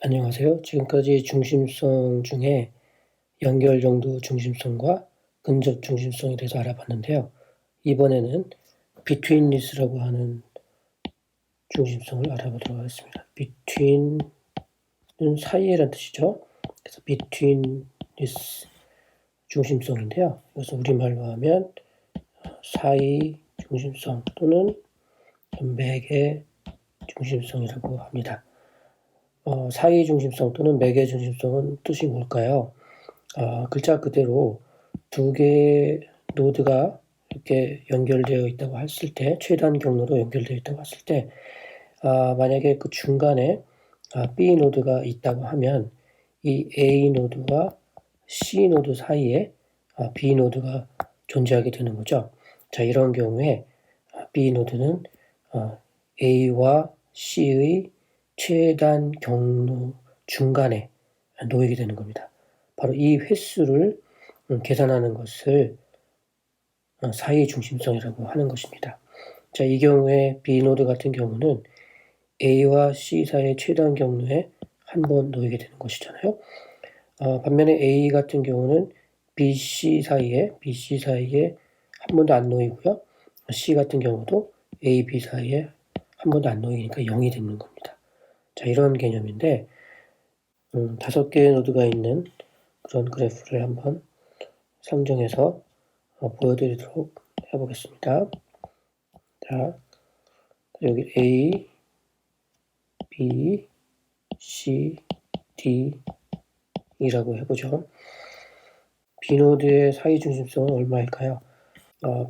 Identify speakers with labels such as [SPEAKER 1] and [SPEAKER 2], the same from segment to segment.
[SPEAKER 1] 안녕하세요. 지금까지 중심성 중에 연결 정도 중심성과 근접 중심성에 대해서 알아봤는데요. 이번에는 betweenness라고 하는 중심성을 알아보도록 하겠습니다. between은 사이에란 뜻이죠. 그래서 betweenness 중심성인데요. 이것을 우리말로 하면 사이 중심성 또는 매개 중심성이라고 합니다. 사이 중심성 또는 매개 중심성은 뜻이 뭘까요? 글자 그대로 두 개의 노드가 이렇게 연결되어 있다고 했을 때, 최단 경로로 연결되어 있다고 했을 때, 만약에 그 중간에 B 노드가 있다고 하면 이 A 노드와 C 노드 사이에 B 노드가 존재하게 되는 거죠. 자, 이런 경우에 B 노드는 A와 C의 최단 경로 중간에 놓이게 되는 겁니다. 바로 이 횟수를 계산하는 것을 사이 중심성이라고 하는 것입니다. 자, 이 경우에 B 노드 같은 경우는 A와 C 사이의 최단 경로에 한 번 놓이게 되는 것이잖아요. 반면에 A 같은 경우는 BC 사이에 한 번도 안 놓이고요. C 같은 경우도 A, B 사이에 한 번도 안 놓이니까 0이 되는 겁니다. 자, 이런 개념인데 5개의 노드가 있는 그런 그래프를 한번 상정해서 보여드리도록 해보겠습니다. 자, 여기 A, B, C, D 이라고 해보죠. B노드의 사이 중심성은 얼마일까요?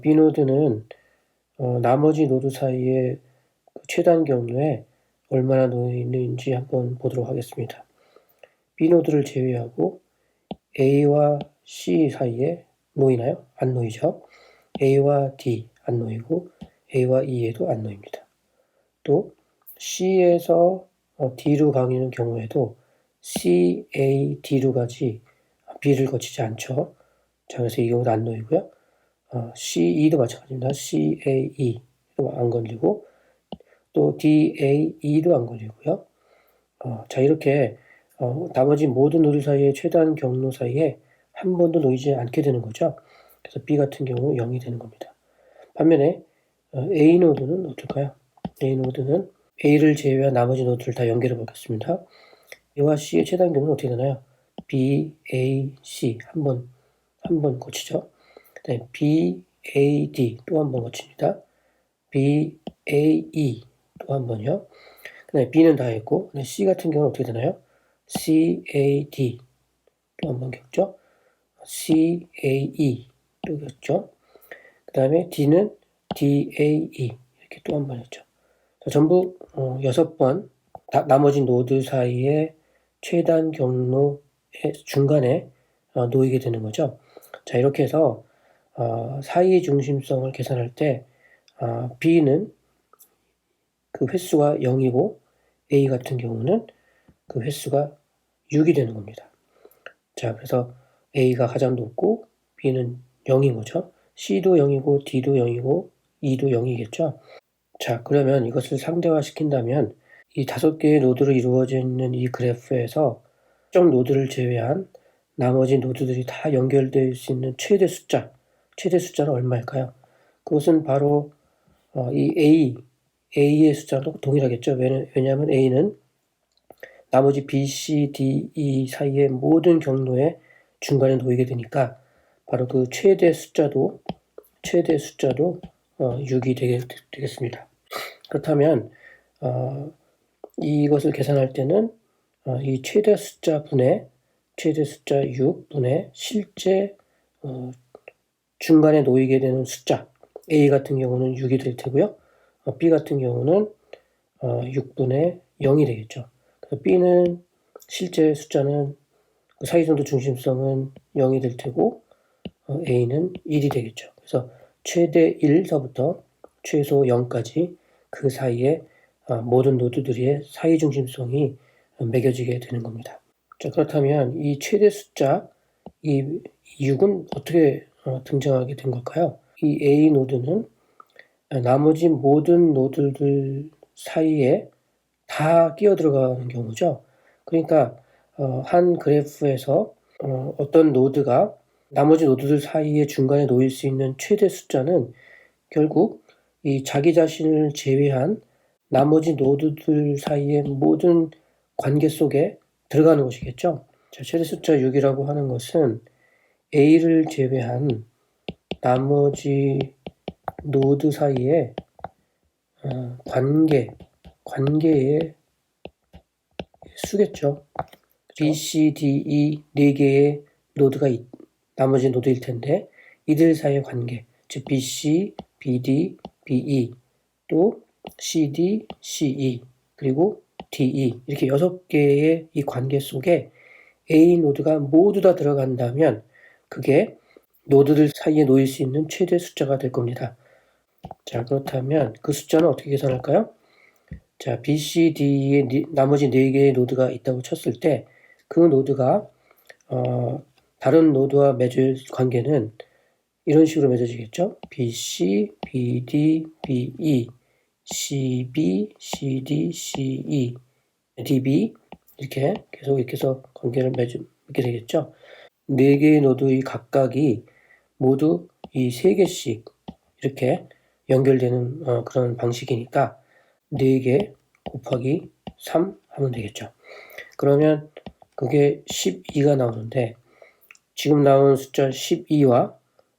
[SPEAKER 1] B노드는 나머지 노드 사이의 최단 경로에 얼마나 놓이는지 한번 보도록 하겠습니다. B노드를 제외하고 A와 C 사이에 놓이나요? 안 놓이죠. A와 D 안 놓이고 A와 E에도 안 놓입니다. 또 C에서 D로 가는 경우에도 C, A, D로 가지 B를 거치지 않죠. 자, 그래서 이 경우도 안 놓이고요. C, E도 마찬가지입니다. C, A, E도 안 걸리고 또 D, A, E도 안 걸리고요. 자, 이렇게 나머지 모든 노드 사이의 최단 경로 사이에 한 번도 놓이지 않게 되는 거죠. 그래서 B 같은 경우 0이 되는 겁니다. 반면에 A 노드는 어떨까요? A 노드는 A를 제외한 나머지 노드를 다 연결해 보겠습니다. A와 C의 최단 경로는 어떻게 되나요? B, A, C 한 번 거치죠. 그다음에 B, A, D 또 한 번 거칩니다. B, A, E 또 한 번요. 그다음에 B는 다 했고, C 같은 경우는 어떻게 되나요? C, A, D 또 한 번 겪죠. C, A, E 또 겪죠. 그 다음에 D는 D, A, E 이렇게 또 한 번 했죠. 전부 6번 나머지 노드 사이의 최단 경로의 중간에 놓이게 되는 거죠. 자, 이렇게 해서 사이 중심성을 계산할 때 B는 그 횟수가 0이고 A 같은 경우는 그 횟수가 6이 되는 겁니다. 자, 그래서 A가 가장 높고 B는 0인 거죠. C도 0이고 D도 0이고 E도 0이겠죠. 자, 그러면 이것을 상대화시킨다면 이 5개의 노드로 이루어져 있는 이 그래프에서 특정 노드를 제외한 나머지 노드들이 다 연결될 수 있는 최대 숫자는 얼마일까요? 그것은 바로 이 A의 숫자도 동일하겠죠. 왜냐하면 A는 나머지 B, C, D, E 사이의 모든 경로의 중간에 놓이게 되니까 바로 그 최대 숫자도 6이 되겠습니다. 그렇다면 이것을 계산할 때는 이 최대 숫자 6분의 실제 중간에 놓이게 되는 숫자 A 같은 경우는 6이 될 테고요. B 같은 경우는 6분의 0이 되겠죠. 그래서 B는 실제 숫자는 그 사이정도 중심성은 0이 될 테고 A는 1이 되겠죠. 그래서 최대 1서부터 최소 0까지 그 사이에 모든 노드들의 사이 중심성이 매겨지게 되는 겁니다. 자, 그렇다면 이 최대 숫자 이 6은 어떻게 등장하게 된 걸까요? 이 A 노드는 나머지 모든 노드들 사이에 다 끼어 들어가는 경우죠. 그러니까 한 그래프에서 어떤 노드가 나머지 노드들 사이에 중간에 놓일 수 있는 최대 숫자는 결국 이 자기 자신을 제외한 나머지 노드들 사이의 모든 관계 속에 들어가는 것이겠죠. 자, 최대 숫자 6이라고 하는 것은 A를 제외한 나머지 노드 사이에 관계의 수겠죠. B, C, D, E 4개의 노드가 나머지 노드일 텐데 이들 사이의 관계, 즉 BC, BD, BE 또 CD, CE 그리고 DE 이렇게 6개의 이 관계 속에 A 노드가 모두 다 들어간다면 그게 노드들 사이에 놓일 수 있는 최대 숫자가 될 겁니다. 자, 그렇다면 그 숫자는 어떻게 계산할까요? 자, B, C, D의 나머지 4개의 노드가 있다고 쳤을 때 그 노드가 다른 노드와 맺을 관계는 이런 식으로 맺어지겠죠. BC, BD, BE, CB, CD, CE, DB 이렇게 계속 이렇게 해서 관계를 맺게 되겠죠. 4개의 노드의 각각이 모두 이 3개씩 이렇게 연결되는 그런 방식이니까 4개 곱하기 3 하면 되겠죠. 그러면 그게 12가 나오는데 지금 나온 숫자 12와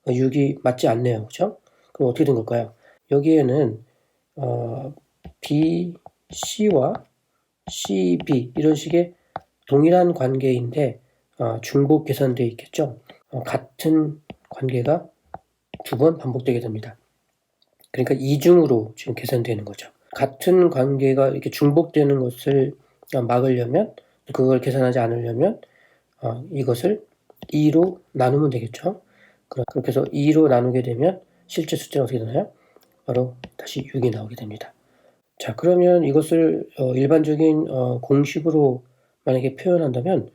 [SPEAKER 1] 6이 맞지 않네요. 그죠? 그럼 어떻게 된 걸까요? 여기에는 B, C와 CB 이런 식의 동일한 관계인데 중복 계산되어 있겠죠. 같은 관계가 2번 반복되게 됩니다. 그러니까 이중으로 지금 계산되는 거죠. 같은 관계가 이렇게 중복되는 것을 막으려면 그걸 계산하지 않으려면 이것을 2로 나누면 되겠죠. 그렇게 해서 2로 나누게 되면 실제 숫자는 어떻게 되나요? 바로 다시 6이 나오게 됩니다. 자, 그러면 이것을 일반적인 공식으로 만약에 표현한다면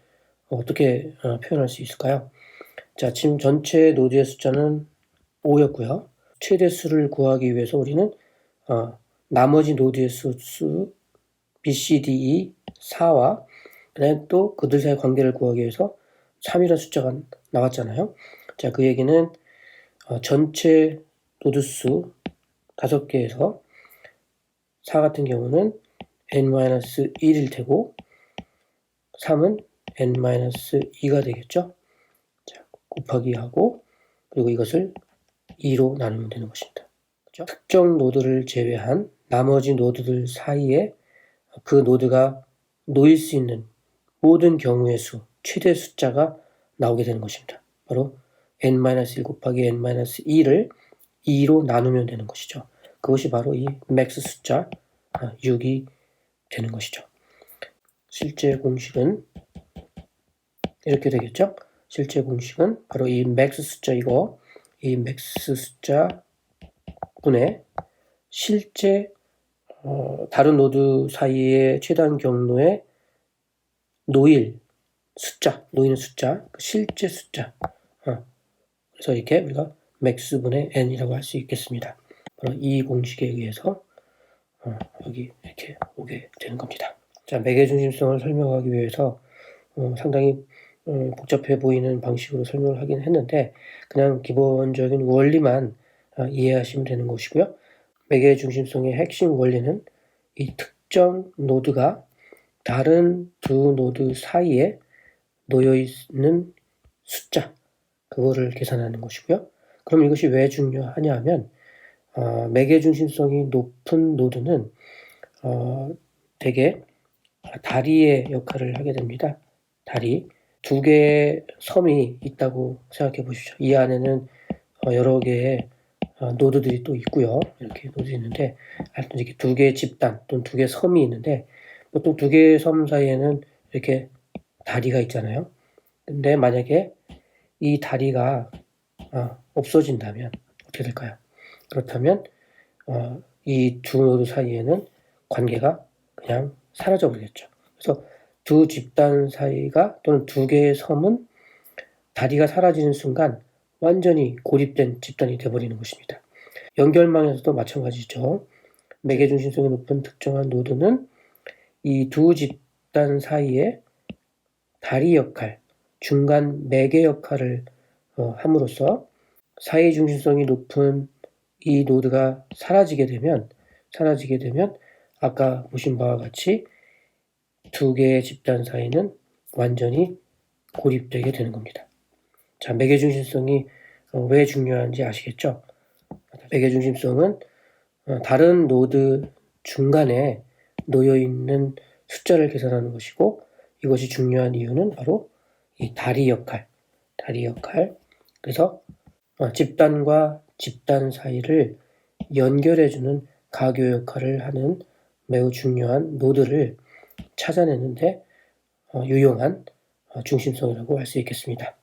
[SPEAKER 1] 어떻게 표현할 수 있을까요? 자, 지금 전체 노드의 숫자는 5였고요. 최대수를 구하기 위해서 우리는 나머지 노드의 수 B, C, D, E 4와 그다음에 또 그들 사이 관계를 구하기 위해서 3이라는 숫자가 나왔잖아요. 자, 그 얘기는 전체 노드 수 5개에서 4 같은 경우는 n-1일 테고 3은 n-2가 되겠죠. 자, 곱하기 하고 그리고 이것을 2로 나누면 되는 것입니다. 그렇죠? 특정 노드를 제외한 나머지 노드들 사이에 그 노드가 놓일 수 있는 모든 경우의 수, 최대 숫자가 나오게 되는 것입니다. 바로 n-1 곱하기 n-2를 2로 나누면 되는 것이죠. 그것이 바로 이 맥스 숫자 6이 되는 것이죠. 실제 공식은 이렇게 되겠죠. 실제 공식은 바로 이 맥스 숫자이고 이 맥스 숫자 분의 실제 다른 노드 사이의 최단 경로의 놓이는 숫자, 그 실제 숫자. 그래서 이렇게 우리가 맥스분의 n이라고 할 수 있겠습니다. 바로 이 공식에 의해서 여기 이렇게 오게 되는 겁니다. 자, 매개 중심성을 설명하기 위해서 상당히 복잡해 보이는 방식으로 설명을 하긴 했는데 그냥 기본적인 원리만 이해하시면 되는 것이고요. 매개 중심성의 핵심 원리는 이 특정 노드가 다른 두 노드 사이에 놓여 있는 숫자, 그거를 계산하는 것이고요. 그럼 이것이 왜 중요하냐 하면 매개 중심성이 높은 노드는 대개 다리의 역할을 하게 됩니다. 다리. 2개의 섬이 있다고 생각해 보십시오. 이 안에는 여러 개의 노드들이 또 있고요. 이렇게 노드 있는데 하여튼 이렇게 2개의 집단 또는 2개의 섬이 있는데 보통 2개의 섬 사이에는 이렇게 다리가 있잖아요. 근데 만약에 이 다리가 없어진다면 어떻게 될까요? 그렇다면 이 두 노드 사이에는 관계가 그냥 사라져 버리겠죠. 그래서 두 집단 사이가 또는 2개의 섬은 다리가 사라지는 순간 완전히 고립된 집단이 되어버리는 것입니다. 연결망에서도 마찬가지죠. 매개 중심성이 높은 특정한 노드는 이 두 집단 사이에 다리 역할, 중간 매개 역할을 함으로써 사이 중심성이 높은 이 노드가 사라지게 되면 아까 보신 바와 같이 두 개의 집단 사이는 완전히 고립되게 되는 겁니다. 자, 매개 중심성이 왜 중요한지 아시겠죠? 매개 중심성은 다른 노드 중간에 놓여 있는 숫자를 계산하는 것이고, 이것이 중요한 이유는 바로 이 다리 역할. 그래서 집단과 집단 사이를 연결해주는 가교 역할을 하는 매우 중요한 노드를 찾아내는데 유용한 중심성이라고 할 수 있겠습니다.